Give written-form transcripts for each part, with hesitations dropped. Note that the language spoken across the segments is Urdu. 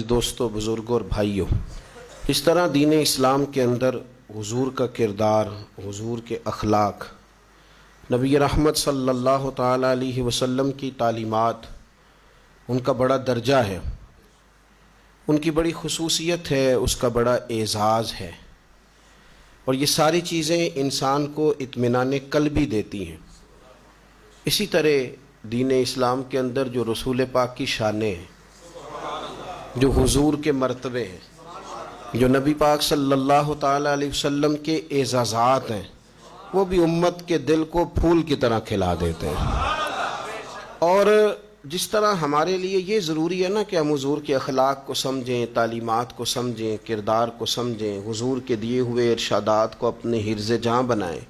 دوستوں، بزرگوں اور بھائیوں، اس طرح دین اسلام کے اندر حضور کا کردار، حضور کے اخلاق، نبی رحمت صلی اللہ تعالیٰ علیہ وسلم کی تعلیمات، ان کا بڑا درجہ ہے، ان کی بڑی خصوصیت ہے، اس کا بڑا اعزاز ہے، اور یہ ساری چیزیں انسان کو اطمینان قلبی دیتی ہیں۔ اسی طرح دین اسلام کے اندر جو رسول پاک کی شانیں ہیں، جو حضور کے مرتبے ہیں، جو نبی پاک صلی اللہ تعالیٰ علیہ وسلم کے اعزازات ہیں، وہ بھی امت کے دل کو پھول کی طرح کھلا دیتے ہیں۔ اور جس طرح ہمارے لیے یہ ضروری ہے نا کہ ہم حضور کے اخلاق کو سمجھیں، تعلیمات کو سمجھیں، کردار کو سمجھیں، حضور کے دیے ہوئے ارشادات کو اپنے حرز جاں بنائیں،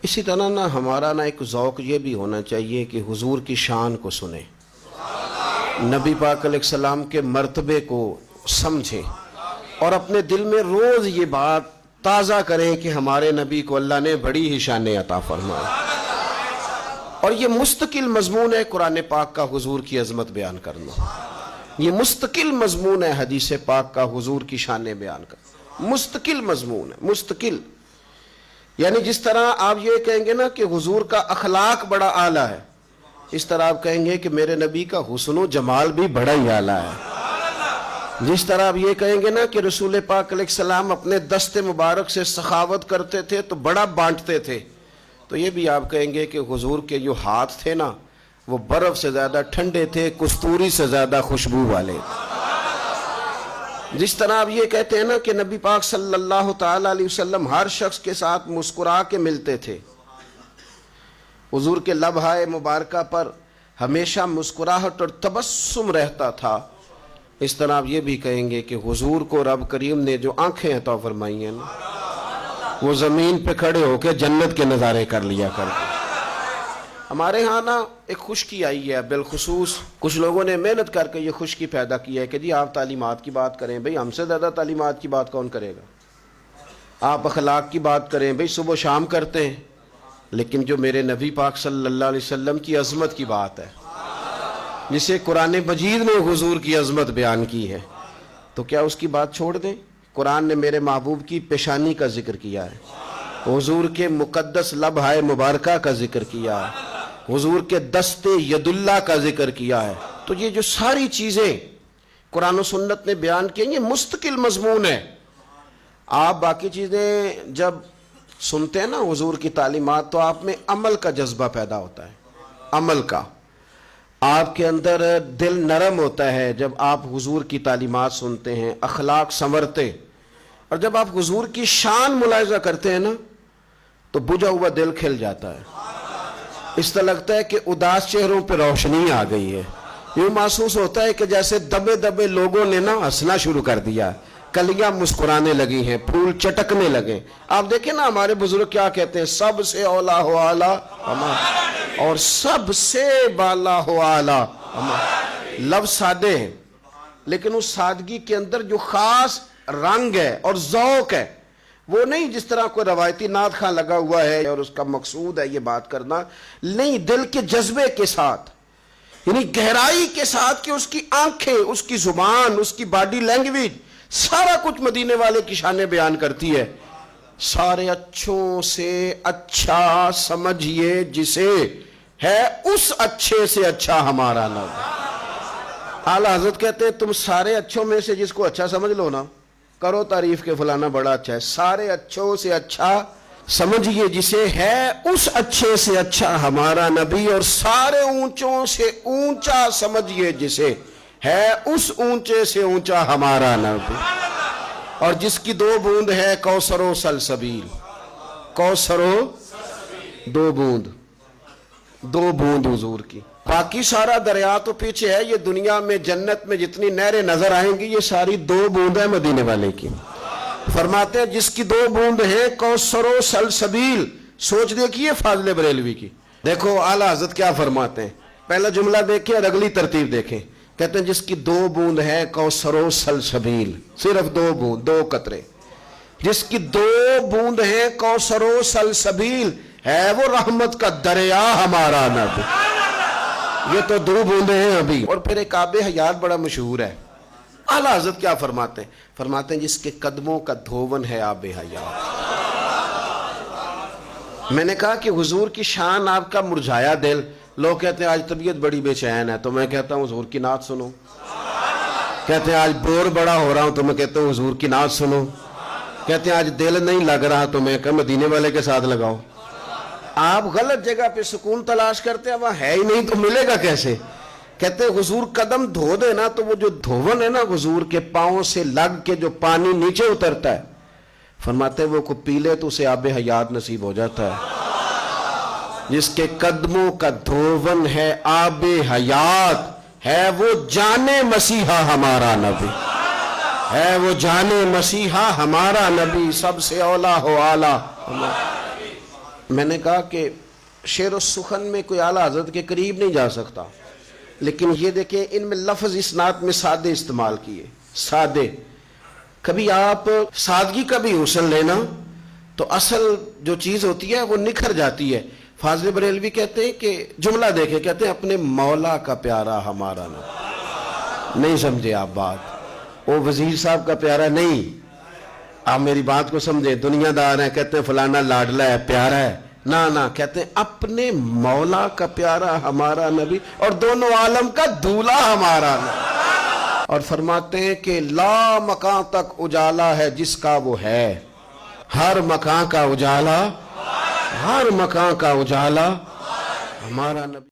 اسی طرح نا ہمارا ایک ذوق یہ بھی ہونا چاہیے کہ حضور کی شان کو سنیں، نبی پاک علیہ السلام کے مرتبے کو سمجھیں، اور اپنے دل میں روز یہ بات تازہ کریں کہ ہمارے نبی کو اللہ نے بڑی ہی شانیں عطا فرمائی۔ اور یہ مستقل مضمون ہے قرآن پاک کا حضور کی عظمت بیان کرنا، یہ مستقل مضمون ہے حدیث پاک کا حضور کی شانیں بیان کرنا، مستقل مضمون ہے، مستقل۔ یعنی جس طرح آپ یہ کہیں گے نا کہ حضور کا اخلاق بڑا اعلیٰ ہے، اس طرح آپ کہیں گے کہ میرے نبی کا حسن و جمال بھی بڑا ہی اعلیٰ ہے۔ جس طرح آپ یہ کہیں گے نا کہ رسول پاک علیہ السلام اپنے دست مبارک سے سخاوت کرتے تھے تو بڑا بانٹتے تھے، تو یہ بھی آپ کہیں گے کہ حضور کے جو ہاتھ تھے نا وہ برف سے زیادہ ٹھنڈے تھے، کستوری سے زیادہ خوشبو والے۔ جس طرح آپ یہ کہتے ہیں نا کہ نبی پاک صلی اللہ تعالیٰ علیہ وسلم ہر شخص کے ساتھ مسکرا کے ملتے تھے، حضور کے لبہائے مبارکہ پر ہمیشہ مسکراہٹ اور تبسم رہتا تھا، اس طرح آپ یہ بھی کہیں گے کہ حضور کو رب کریم نے جو آنکھیں عطا فرمائی ہیں وہ زمین پہ کھڑے ہو کے جنت کے نظارے کر لیا کرتے۔ ہمارے ہاں ایک خشکی آئی ہے، بالخصوص کچھ لوگوں نے محنت کر کے یہ خشکی پیدا کی ہے کہ جی آپ تعلیمات کی بات کریں، بھئی ہم سے زیادہ تعلیمات کی بات کون کرے گا، آپ اخلاق کی بات کریں، بھئی صبح و شام کرتے ہیں، لیکن جو میرے نبی پاک صلی اللہ علیہ وسلم کی عظمت کی بات ہے، جسے قرآن مجید نے حضور کی عظمت بیان کی ہے، تو کیا اس کی بات چھوڑ دیں؟ قرآن نے میرے محبوب کی پیشانی کا ذکر کیا ہے، حضور کے مقدس لبہائے مبارکہ کا ذکر کیا ہے، حضور کے دست ید اللہ کا ذکر کیا ہے، تو یہ جو ساری چیزیں قرآن و سنت نے بیان کی ہیں یہ مستقل مضمون ہے۔ آپ باقی چیزیں جب سنتے ہیں نا حضور کی تعلیمات تو آپ میں عمل کا جذبہ پیدا ہوتا ہے، عمل کا، آپ کے اندر دل نرم ہوتا ہے جب آپ حضور کی تعلیمات سنتے ہیں، اخلاق سنورتے، اور جب آپ حضور کی شان ملاحظہ کرتے ہیں نا تو بجھا ہوا دل کھل جاتا ہے، اس طرح لگتا ہے کہ اداس چہروں پہ روشنی آ گئی ہے، یوں محسوس ہوتا ہے کہ جیسے دبے دبے لوگوں نے ہنسنا شروع کر دیا، کلیاں مسکرانے لگی ہیں، پھول چٹکنے لگے۔ آپ دیکھیں نا ہمارے بزرگ کیا کہتے ہیں، سب سے اولا ہو اعلیٰ اور سب سے بالا ہو اعلیٰ۔ لفظ سادے ہیں لیکن اس سادگی کے اندر جو خاص رنگ ہے اور ذوق ہے وہ نہیں جس طرح کوئی روایتی نعت خواں لگا ہوا ہے اور اس کا مقصود ہے یہ بات کرنا، نہیں، دل کے جذبے کے ساتھ، یعنی گہرائی کے ساتھ کہ اس کی آنکھیں، اس کی زبان، اس کی باڈی لینگویج سارا کچھ مدینے والے کی شانیں بیان کرتی ہے۔ سارے اچھوں سے اچھا سمجھیے جسے، ہے اس اچھے سے اچھا ہمارا نبی۔ اعلیٰ حضرت کہتے ہیں تم سارے اچھوں میں سے جس کو اچھا سمجھ لو نا، کرو تعریف کے فلانا بڑا اچھا ہے، سارے اچھوں سے اچھا سمجھیے جسے، ہے اس اچھے سے اچھا ہمارا نبی، اور سارے اونچوں سے اونچا سمجھیے جسے، ہے اس اونچے سے اونچا ہمارا نبی، اور جس کی دو بوند ہے کوثر و سلسبیل، کوثر و دو بوند حضور کی، باقی سارا دریا تو پیچھے ہے، یہ دنیا میں جنت میں جتنی نہریں نظر آئیں گی یہ ساری دو بوند ہیں مدینے والے کی۔ فرماتے ہیں جس کی دو بوند ہیں کوثر و سلسبیل، سوچ دیکھیے فاضل بریلوی کی، دیکھو اعلیٰ حضرت کیا فرماتے ہیں، پہلا جملہ دیکھیں اور اگلی ترتیب دیکھیں، کہتے ہیں جس کی دو بوند ہے کوثر و سلسبیل، صرف دو بوند، دو قطرے، جس کی دو بوند ہیں کوثر و سلسبیل، ہے وہ رحمت کا دریا ہمارا نبی۔ یہ تو دو بوندے ہیں ابھی۔ اور پھر ایک آب حیات بڑا مشہور ہے، اعلیٰ حضرت کیا فرماتے ہیں؟ فرماتے ہیں جس کے قدموں کا دھوون ہے آب حیات۔ میں نے کہا کہ حضور کی شان آپ کا مرجھایا دل، لوگ کہتے ہیں آج طبیعت بڑی بے چین ہے تو میں کہتا ہوں حضور کی نعت سنو، کہتے ہیں آج بور بڑا ہو رہا ہوں تو میں کہتا ہوں حضور کی نعت سنو، کہتے ہیں آج دل نہیں لگ رہا تو میں کہ مدینے والے کے ساتھ لگاؤ۔ آپ غلط جگہ پہ سکون تلاش کرتے ہیں، وہاں ہے ہی نہیں تو ملے گا کیسے؟ کہتے ہیں حضور قدم دھو دے نا تو وہ جو دھون ہے نا حضور کے پاؤں سے لگ کے جو پانی نیچے اترتا ہے، فرماتے ہیں وہ کو پی لے تو اسے آب حیات نصیب ہو جاتا ہے۔ جس کے قدموں کا دھون ہے آب حیات، ہے وہ جان مسیحا ہمارا نبی، ہے وہ جان مسیحا ہمارا نبی، سب سے اولا ہو اعلیٰ۔ میں نے کہا کہ شعر و سخن میں کوئی اعلیٰ حضرت کے قریب نہیں جا سکتا، لیکن یہ دیکھیں ان میں لفظ اس نعت میں سادے استعمال کیے، سادے۔ کبھی آپ سادگی کا بھی حسن لینا تو اصل جو چیز ہوتی ہے وہ نکھر جاتی ہے۔ فاضل بریلوی کہتے ہیں کہ جملہ دیکھیں، کہتے ہیں اپنے مولا کا پیارا ہمارا نبی۔ نہیں سمجھے آپ بات؟ وہ وزیر صاحب کا پیارا نہیں، آپ میری بات کو سمجھے۔ دنیا دار ہیں کہتے ہیں فلانا لاڈلا ہے پیارا ہے، نہ کہتے ہیں اپنے مولا کا پیارا ہمارا نبی اور دونوں عالم کا دولہا ہمارا نبی۔ اور فرماتے ہیں کہ لا مکان تک اجالا ہے جس کا وہ ہے، ہر مکان کا اجالا، ہر مکان کا اجالا ہمارا نبی۔